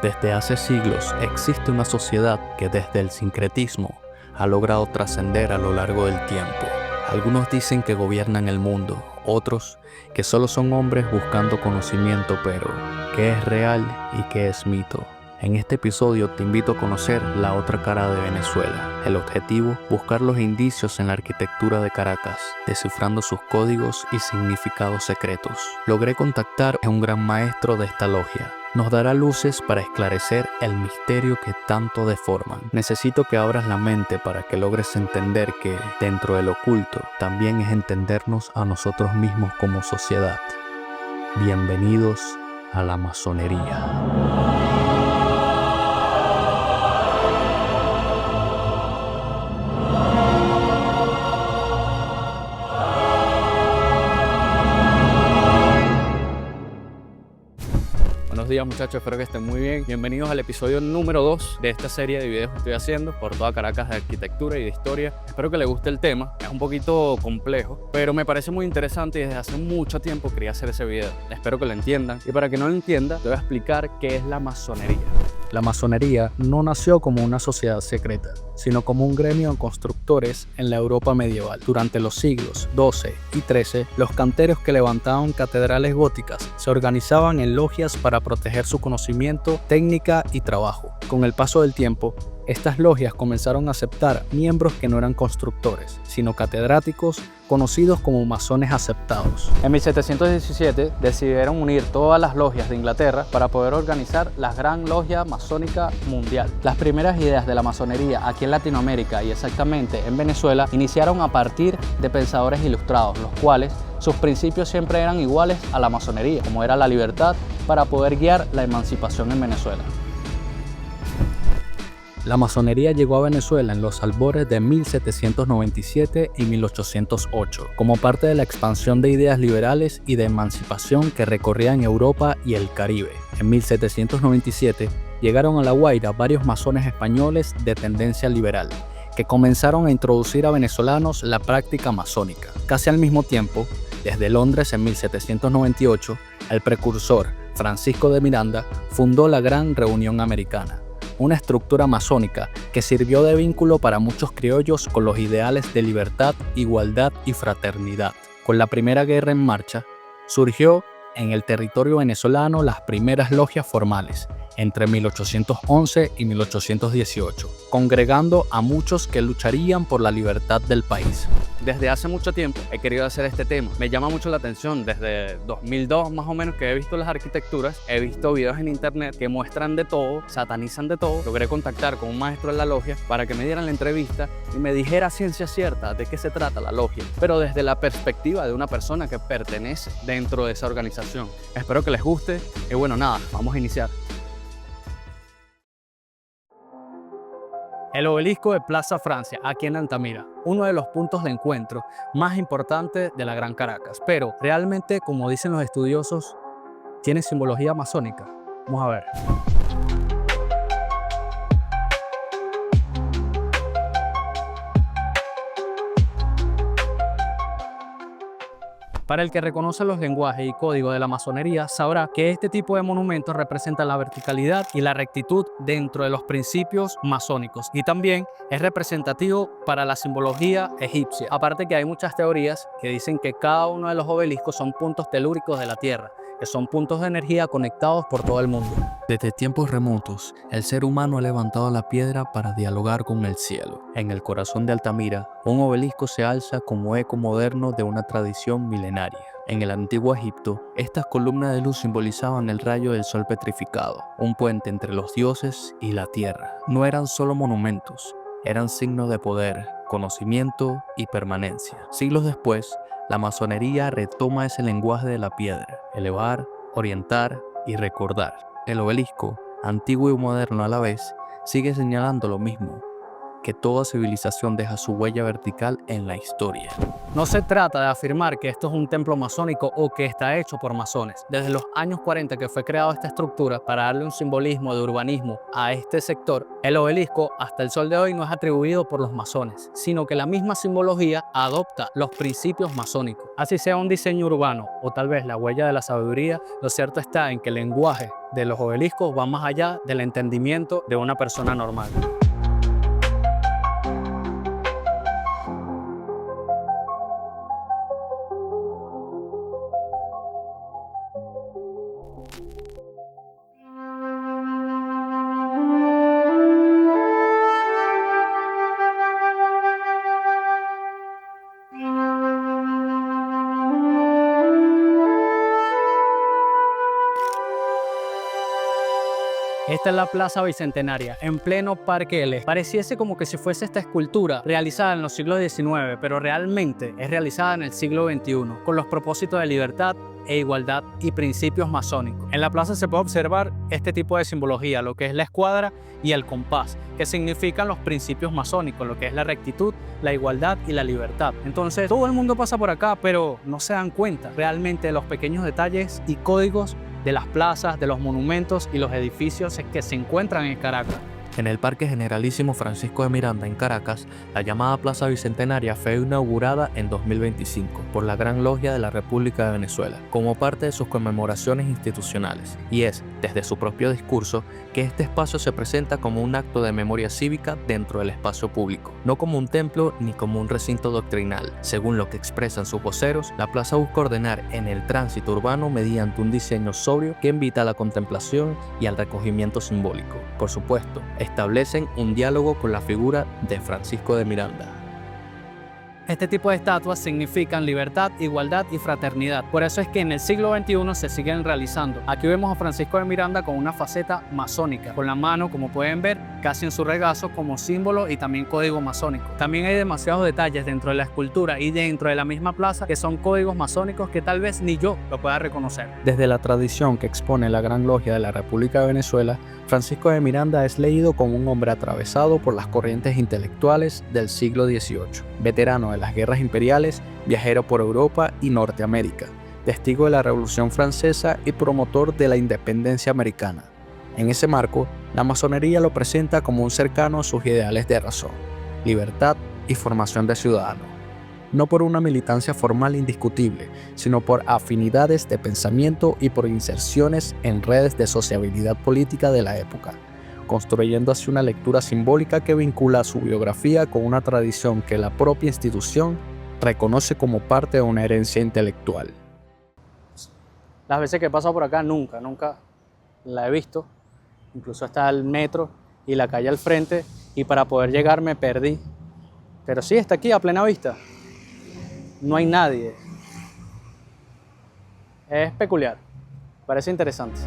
Desde hace siglos existe una sociedad que desde el sincretismo ha logrado trascender a lo largo del tiempo. Algunos dicen que gobiernan el mundo, otros que solo son hombres buscando conocimiento, pero ¿qué es real y qué es mito? En este episodio te invito a conocer la otra cara de Venezuela. El objetivo, buscar los indicios en la arquitectura de Caracas, descifrando sus códigos y significados secretos. Logré contactar a un gran maestro de esta logia. Nos dará luces para esclarecer el misterio que tanto deforman. Necesito que abras la mente para que logres entender que, dentro del oculto, también es entendernos a nosotros mismos como sociedad. Bienvenidos a la masonería. Buenos días muchachos, espero que estén muy bien. Bienvenidos al episodio número 2 de esta serie de videos que estoy haciendo por toda Caracas de arquitectura y de historia. Espero que les guste el tema, es un poquito complejo, pero me parece muy interesante y desde hace mucho tiempo quería hacer ese video. Espero que lo entiendan y para que no lo entienda, te voy a explicar qué es la masonería. La masonería no nació como una sociedad secreta, sino como un gremio de constructores en la Europa medieval. Durante los siglos XII y XIII, los canteros que levantaban catedrales góticas se organizaban en logias para proteger su conocimiento, técnica y trabajo. Con el paso del tiempo, estas logias comenzaron a aceptar miembros que no eran constructores, sino catedráticos conocidos como masones aceptados. En 1717 decidieron unir todas las logias de Inglaterra para poder organizar la Gran Logia Masónica Mundial. Las primeras ideas de la masonería aquí en Latinoamérica y exactamente en Venezuela iniciaron a partir de pensadores ilustrados, los cuales sus principios siempre eran iguales a la masonería, como era la libertad para poder guiar la emancipación en Venezuela. La masonería llegó a Venezuela en los albores de 1797 y 1808, como parte de la expansión de ideas liberales y de emancipación que recorrían Europa y el Caribe. En 1797 llegaron a La Guaira varios masones españoles de tendencia liberal, que comenzaron a introducir a venezolanos la práctica masónica. Casi al mismo tiempo, desde Londres en 1798, el precursor Francisco de Miranda fundó la Gran Reunión Americana, una estructura masónica que sirvió de vínculo para muchos criollos con los ideales de libertad, igualdad y fraternidad. Con la Primera Guerra en marcha, surgió en el territorio venezolano las primeras logias formales, entre 1811 y 1818, congregando a muchos que lucharían por la libertad del país. Desde hace mucho tiempo he querido hacer este tema. Me llama mucho la atención desde 2002 más o menos que he visto las arquitecturas, he visto videos en internet que muestran de todo, satanizan de todo. Logré contactar con un maestro en la logia para que me dieran la entrevista y me dijera a ciencia cierta de qué se trata la logia, pero desde la perspectiva de una persona que pertenece dentro de esa organización. Espero que les guste y bueno, nada, vamos a iniciar. El obelisco de Plaza Francia, aquí en Altamira, uno de los puntos de encuentro más importantes de la Gran Caracas. Pero realmente, como dicen los estudiosos, tiene simbología masónica. Vamos a ver. Para el que reconoce los lenguajes y códigos de la masonería, sabrá que este tipo de monumentos representa la verticalidad y la rectitud dentro de los principios masónicos y también es representativo para la simbología egipcia. Aparte que hay muchas teorías que dicen que cada uno de los obeliscos son puntos telúricos de la Tierra, que son puntos de energía conectados por todo el mundo. Desde tiempos remotos, el ser humano ha levantado la piedra para dialogar con el cielo. En el corazón de Altamira, un obelisco se alza como eco moderno de una tradición milenaria. En el antiguo Egipto, estas columnas de luz simbolizaban el rayo del sol petrificado, un puente entre los dioses y la tierra. No eran solo monumentos, eran signos de poder, conocimiento y permanencia. Siglos después, la masonería retoma ese lenguaje de la piedra: elevar, orientar y recordar. El obelisco, antiguo y moderno a la vez, sigue señalando lo mismo: que toda civilización deja su huella vertical en la historia. No se trata de afirmar que esto es un templo masónico o que está hecho por masones. Desde los años 40 que fue creada esta estructura para darle un simbolismo de urbanismo a este sector, el obelisco hasta el sol de hoy no es atribuido por los masones, sino que la misma simbología adopta los principios masónicos. Así sea un diseño urbano o tal vez la huella de la sabiduría, lo cierto está en que el lenguaje de los obeliscos va más allá del entendimiento de una persona normal. Esta es la Plaza Bicentenaria, en pleno Parque del Este. Pareciese como que si fuese esta escultura realizada en los siglos XIX, pero realmente es realizada en el siglo XXI, con los propósitos de libertad e igualdad y principios masónicos. En la plaza se puede observar este tipo de simbología, lo que es la escuadra y el compás, que significan los principios masónicos, lo que es la rectitud, la igualdad y la libertad. Entonces, todo el mundo pasa por acá, pero no se dan cuenta realmente de los pequeños detalles y códigos de las plazas, de los monumentos y los edificios que se encuentran en Caracas. En el Parque Generalísimo Francisco de Miranda en Caracas, la llamada Plaza Bicentenaria fue inaugurada en 2025 por la Gran Logia de la República de Venezuela, como parte de sus conmemoraciones institucionales, y es, desde su propio discurso, que este espacio se presenta como un acto de memoria cívica dentro del espacio público, no como un templo ni como un recinto doctrinal. Según lo que expresan sus voceros, la plaza busca ordenar en el tránsito urbano mediante un diseño sobrio que invita a la contemplación y al recogimiento simbólico. Por supuesto, establecen un diálogo con la figura de Francisco de Miranda. Este tipo de estatuas significan libertad, igualdad y fraternidad. Por eso es que en el siglo XXI se siguen realizando. Aquí vemos a Francisco de Miranda con una faceta masónica, con la mano, como pueden ver, casi en su regazo como símbolo y también código masónico. También hay demasiados detalles dentro de la escultura y dentro de la misma plaza que son códigos masónicos que tal vez ni yo lo pueda reconocer. Desde la tradición que expone la Gran Logia de la República de Venezuela, Francisco de Miranda es leído como un hombre atravesado por las corrientes intelectuales del siglo XVIII, veterano de las guerras imperiales, viajero por Europa y Norteamérica, testigo de la Revolución Francesa y promotor de la independencia americana. En ese marco, la masonería lo presenta como un cercano a sus ideales de razón, libertad y formación de ciudadano, no por una militancia formal indiscutible, sino por afinidades de pensamiento y por inserciones en redes de sociabilidad política de la época, construyendo así una lectura simbólica que vincula su biografía con una tradición que la propia institución reconoce como parte de una herencia intelectual. Las veces que he pasado por acá nunca la he visto. Incluso está el metro y la calle al frente y para poder llegar me perdí. Pero sí, está aquí a plena vista. No hay nadie. Es peculiar, parece interesante.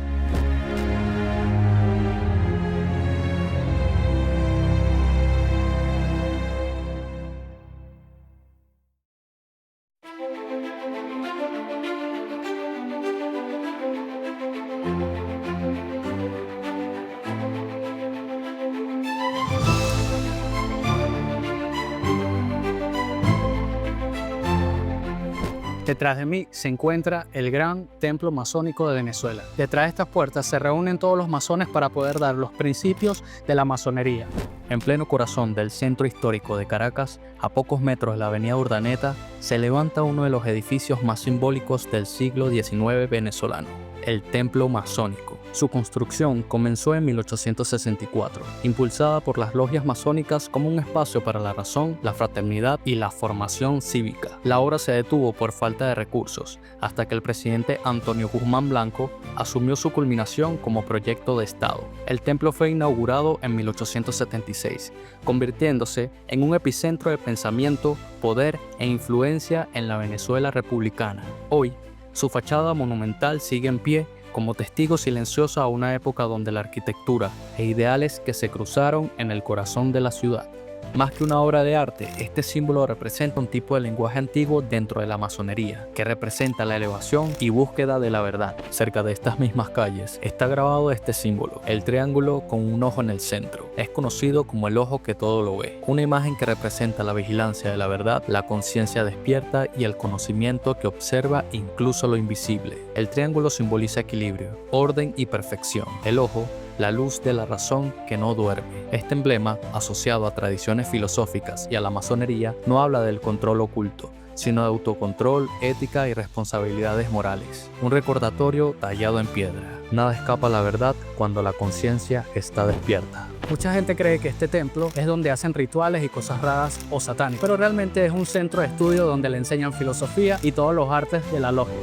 Detrás de mí se encuentra el Gran Templo Masónico de Venezuela. Detrás de estas puertas se reúnen todos los masones para poder dar los principios de la masonería. En pleno corazón del centro histórico de Caracas, a pocos metros de la avenida Urdaneta, se levanta uno de los edificios más simbólicos del siglo XIX venezolano, el Templo Masónico. Su construcción comenzó en 1864, impulsada por las logias masónicas como un espacio para la razón, la fraternidad y la formación cívica. La obra se detuvo por falta de recursos, hasta que el presidente Antonio Guzmán Blanco asumió su culminación como proyecto de Estado. El templo fue inaugurado en 1876, convirtiéndose en un epicentro de pensamiento, poder e influencia en la Venezuela republicana. Hoy, su fachada monumental sigue en pie como testigo silencioso a una época donde la arquitectura e ideales que se cruzaron en el corazón de la ciudad. Más que una obra de arte, este símbolo representa un tipo de lenguaje antiguo dentro de la masonería, que representa la elevación y búsqueda de la verdad. Cerca de estas mismas calles está grabado este símbolo, el triángulo con un ojo en el centro. Es conocido como el ojo que todo lo ve, una imagen que representa la vigilancia de la verdad, la conciencia despierta y el conocimiento que observa incluso lo invisible. El triángulo simboliza equilibrio, orden y perfección. El ojo, la luz de la razón que no duerme. Este emblema, asociado a tradiciones filosóficas y a la masonería, no habla del control oculto, sino de autocontrol, ética y responsabilidades morales. Un recordatorio tallado en piedra. Nada escapa a la verdad cuando la conciencia está despierta. Mucha gente cree que este templo es donde hacen rituales y cosas raras o satánicas, pero realmente es un centro de estudio donde le enseñan filosofía y todos los artes de la logia.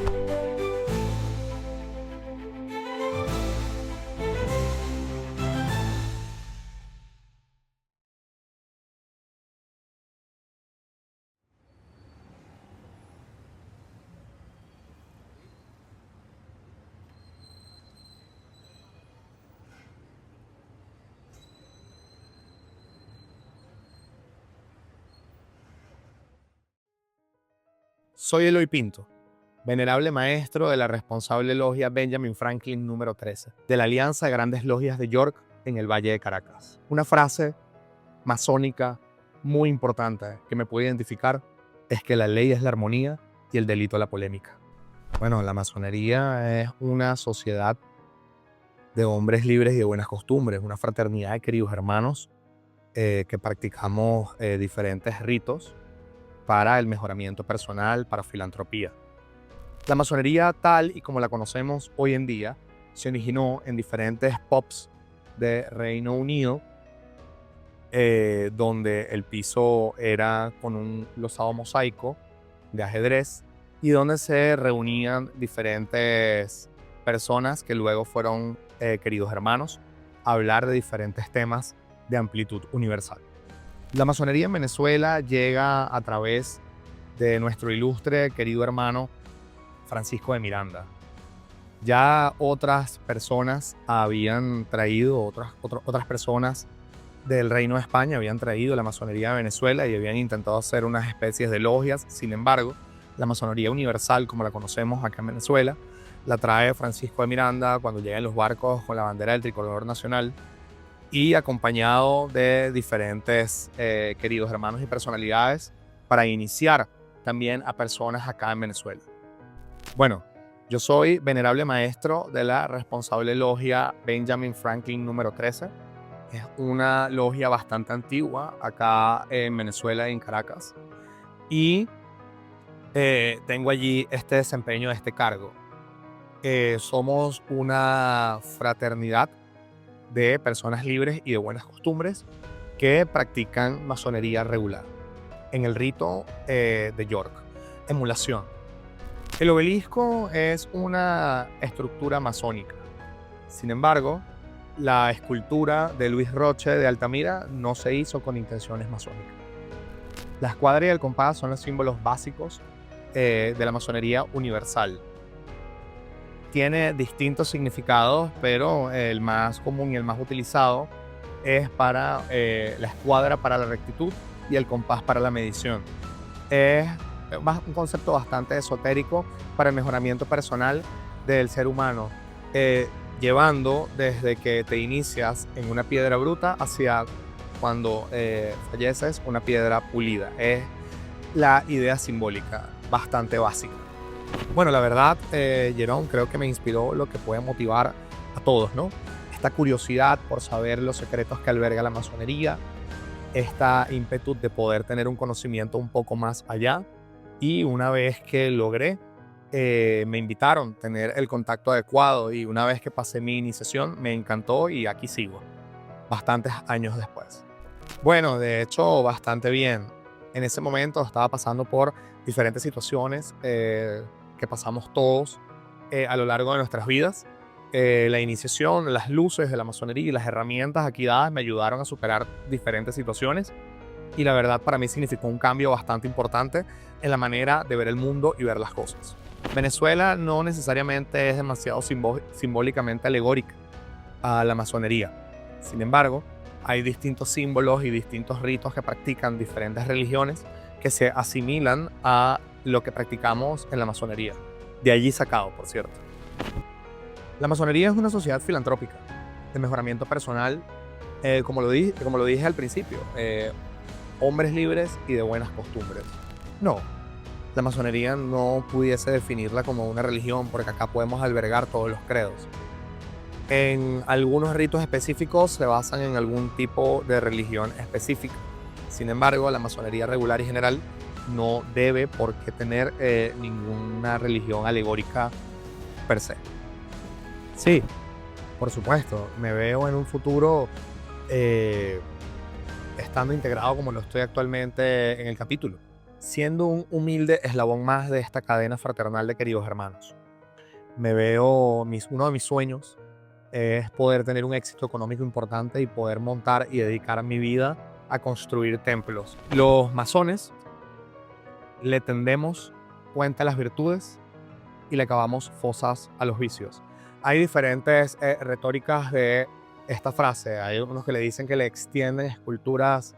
Soy Eloy Pinto, venerable maestro de la responsable logia Benjamin Franklin número 13, de la Alianza de Grandes Logias de York en el Valle de Caracas. Una frase masónica muy importante que me puede identificar es que la ley es la armonía y el delito la polémica. Bueno, la masonería es una sociedad de hombres libres y de buenas costumbres, una fraternidad de queridos hermanos que practicamos diferentes ritos para el mejoramiento personal, para filantropía. La masonería tal y como la conocemos hoy en día se originó en diferentes pubs de Reino Unido, donde el piso era con un losado mosaico de ajedrez y donde se reunían diferentes personas que luego fueron queridos hermanos a hablar de diferentes temas de amplitud universal. La masonería en Venezuela llega a través de nuestro ilustre querido hermano Francisco de Miranda. Ya otras personas habían traído, otras personas del Reino de España habían traído la masonería a Venezuela y habían intentado hacer unas especies de logias. Sin embargo, la masonería universal, como la conocemos acá en Venezuela, la trae Francisco de Miranda cuando llega en los barcos con la bandera del tricolor nacional y acompañado de diferentes queridos hermanos y personalidades para iniciar también a personas acá en Venezuela. Bueno, yo soy venerable maestro de la responsable logia Benjamin Franklin número 13. Es una logia bastante antigua acá en Venezuela y en Caracas. Y tengo allí este desempeño de este cargo. Somos una fraternidad de personas libres y de buenas costumbres que practican masonería regular en el rito de York. Emulación. El obelisco es una estructura masónica. Sin embargo, la escultura de Luis Roche de Altamira no se hizo con intenciones masónicas. La escuadra y el compás son los símbolos básicos de la masonería universal. Tiene distintos significados, pero el más común y el más utilizado es para la escuadra para la rectitud y el compás para la medición. Es un concepto bastante esotérico para el mejoramiento personal del ser humano, llevando desde que te inicias en una piedra bruta hacia cuando falleces una piedra pulida. Es la idea simbólica bastante básica. Bueno, la verdad, Jerón, creo que me inspiró lo que puede motivar a todos, ¿no? Esta curiosidad por saber los secretos que alberga la masonería, esta ímpetu de poder tener un conocimiento un poco más allá. Y una vez que logré, me invitaron a tener el contacto adecuado y una vez que pasé mi iniciación, me encantó y aquí sigo, bastantes años después. Bueno, de hecho, bastante bien. En ese momento estaba pasando por diferentes situaciones que pasamos todos a lo largo de nuestras vidas. La iniciación, las luces de la masonería y las herramientas aquí dadas me ayudaron a superar diferentes situaciones y la verdad para mí significó un cambio bastante importante en la manera de ver el mundo y ver las cosas. Venezuela no necesariamente es demasiado simbólicamente alegórica a la masonería. Sin embargo, Hay distintos símbolos y distintos ritos que practican diferentes religiones que se asimilan a lo que practicamos en la masonería. De allí sacado, por cierto. La masonería es una sociedad filantrópica de mejoramiento personal, como lo dije al principio, hombres libres y de buenas costumbres. No, la masonería no pudiese definirla como una religión porque acá podemos albergar todos los credos. En algunos ritos específicos se basan en algún tipo de religión específica. Sin embargo, la masonería regular y general no debe por qué tener ninguna religión alegórica per se. Sí, por supuesto, me veo en un futuro estando integrado como lo estoy actualmente en el capítulo, siendo un humilde eslabón más de esta cadena fraternal de queridos hermanos. Me veo, uno de mis sueños es poder tener un éxito económico importante y poder montar y dedicar mi vida a construir templos. Los masones le tendemos puente a las virtudes y le cavamos fosas a los vicios. Hay diferentes retóricas de esta frase. Hay unos que le dicen que le extienden esculturas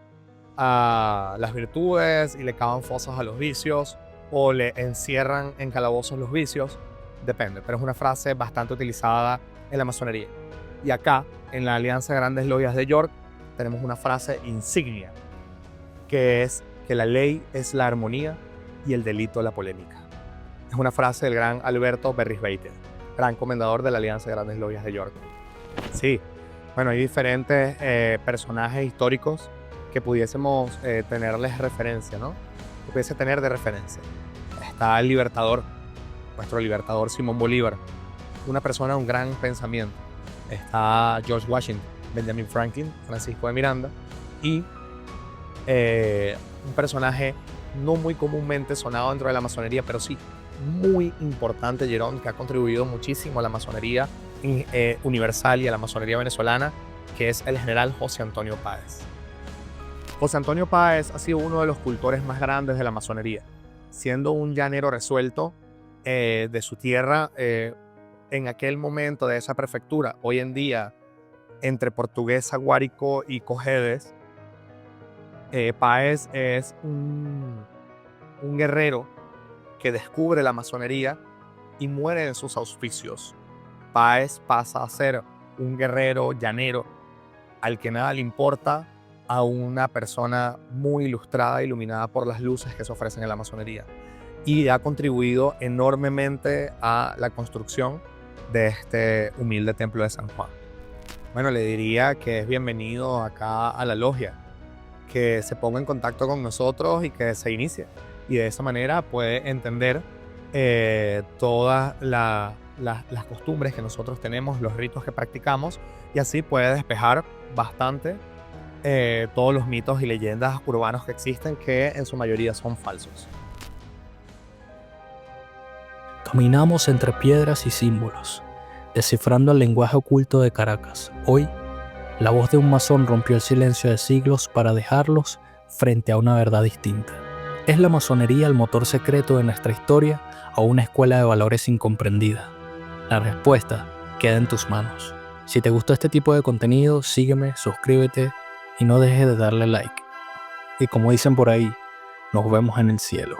a las virtudes y le cavan fosas a los vicios, o le encierran en calabozos los vicios. Depende, pero es una frase bastante utilizada en la masonería. Y acá, en la Alianza de Grandes Logias de York, tenemos una frase insignia, que es que la ley es la armonía y el delito la polémica. Es una frase del gran Alberto Berrisbeiter, gran comendador de la Alianza de Grandes Logias de York. Sí, bueno, hay diferentes personajes históricos que pudiésemos tenerles referencia, ¿no? Que pudiese tener de referencia. Está el libertador, nuestro libertador Simón Bolívar, una persona de un gran pensamiento. Está George Washington, Benjamin Franklin, Francisco de Miranda, y un personaje no muy comúnmente sonado dentro de la masonería, pero sí muy importante, Jerón, que ha contribuido muchísimo a la masonería universal y a la masonería venezolana, que es el general José Antonio Páez. José Antonio Páez ha sido uno de los cultores más grandes de la masonería, siendo un llanero resuelto de su tierra en aquel momento de esa prefectura. Hoy en día, entre Portuguesa, Guárico y Cojedes, Páez es un guerrero que descubre la masonería y muere en sus auspicios. Páez pasa a ser un guerrero llanero al que nada le importa, a una persona muy ilustrada, iluminada por las luces que se ofrecen en la masonería, y ha contribuido enormemente a la construcción de este humilde templo de San Juan. Bueno, le diría que es bienvenido acá a la logia, que se ponga en contacto con nosotros y que se inicie. Y de esa manera puede entender todas las costumbres que nosotros tenemos, los ritos que practicamos, y así puede despejar bastante todos los mitos y leyendas urbanos que existen, que en su mayoría son falsos. Caminamos entre piedras y símbolos, descifrando el lenguaje oculto de Caracas. Hoy, la voz de un masón rompió el silencio de siglos para dejarlos frente a una verdad distinta. ¿Es la masonería el motor secreto de nuestra historia o una escuela de valores incomprendida? La respuesta queda en tus manos. Si te gustó este tipo de contenido, sígueme, suscríbete y no dejes de darle like. Y como dicen por ahí, nos vemos en el cielo.